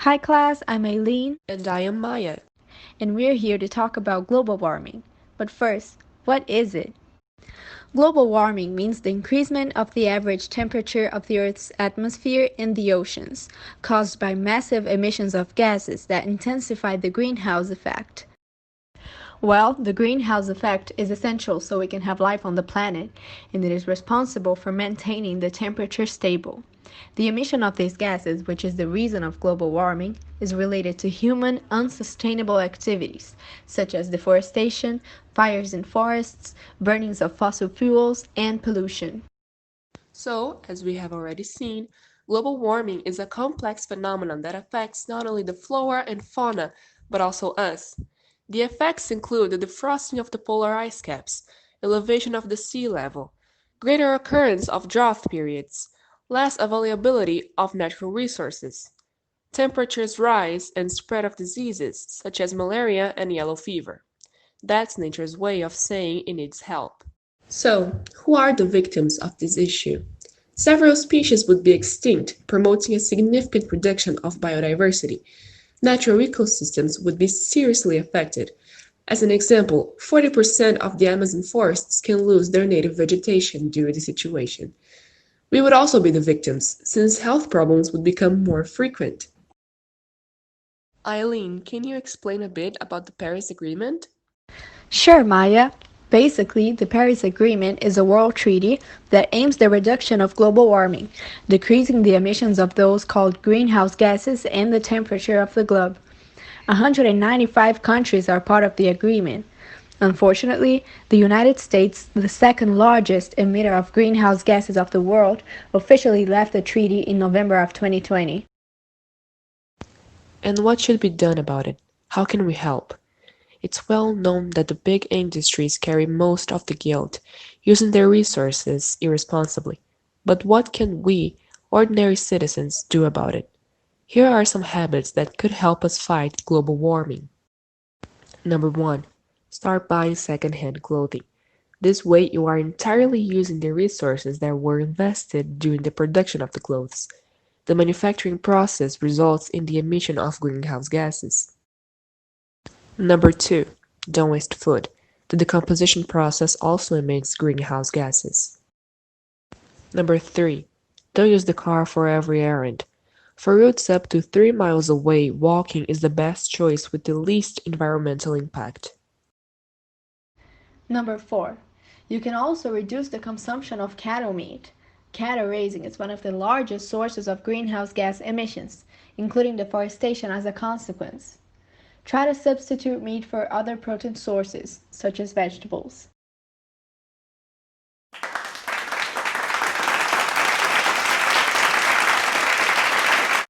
Hi class, I'm Aileen, And I am Maya. and we're here to talk about global warming. But first, what is it? Global warming means the increasement of the average temperature of the Earth's atmosphere and the oceans, caused by massive emissions of gases that intensify the greenhouse effect. Well, the greenhouse effect is essential so we can have life on the planet, and it is responsible for maintaining the temperature stable. The emission of these gases, which is the reason of global warming, is related to human unsustainable activities, such as deforestation, fires in forests, burnings of fossil fuels, and pollution. So, as we have already seen, global warming is a complex phenomenon that affects not only the flora and fauna, but also us. The effects include the defrosting of the polar ice caps, elevation of the sea level, greater occurrence of drought periods, less availability of natural resources, temperatures rise, and spread of diseases such as malaria and yellow fever. That's nature's way of saying it needs help. So, who are the victims of this issue? Several species would be extinct, promoting a significant reduction of biodiversity. Natural ecosystems would be seriously affected. As an example, 40% of the Amazon forests can lose their native vegetation due to the situation. We would also be the victims, since health problems would become more frequent. Eileen, can you explain a bit about the Paris Agreement? Sure, Maya. Basically, the Paris Agreement is a world treaty that aims the reduction of global warming, decreasing the emissions of those called greenhouse gases and the temperature of the globe. 195 countries are part of the agreement. Unfortunately, the United States, the second largest emitter of greenhouse gases of the world, officially left the treaty in November of 2020. And what should be done about it? How can we help? It's well known that the big industries carry most of the guilt, using their resources irresponsibly. But what can we, ordinary citizens, do about it? Here are some habits that could help us fight global warming. Number 1. Start buying second-hand clothing. This way you are entirely using the resources that were invested during the production of the clothes. The manufacturing process results in the emission of greenhouse gases. Number 2. Don't waste food. The decomposition process also emits greenhouse gases. Number 3. Don't use the car for every errand. For routes up to 3 miles away, walking is the best choice with the least environmental impact. Number 4. You can also reduce the consumption of cattle meat. Cattle raising is one of the largest sources of greenhouse gas emissions, including deforestation as a consequence. Try to substitute meat for other protein sources, such as vegetables.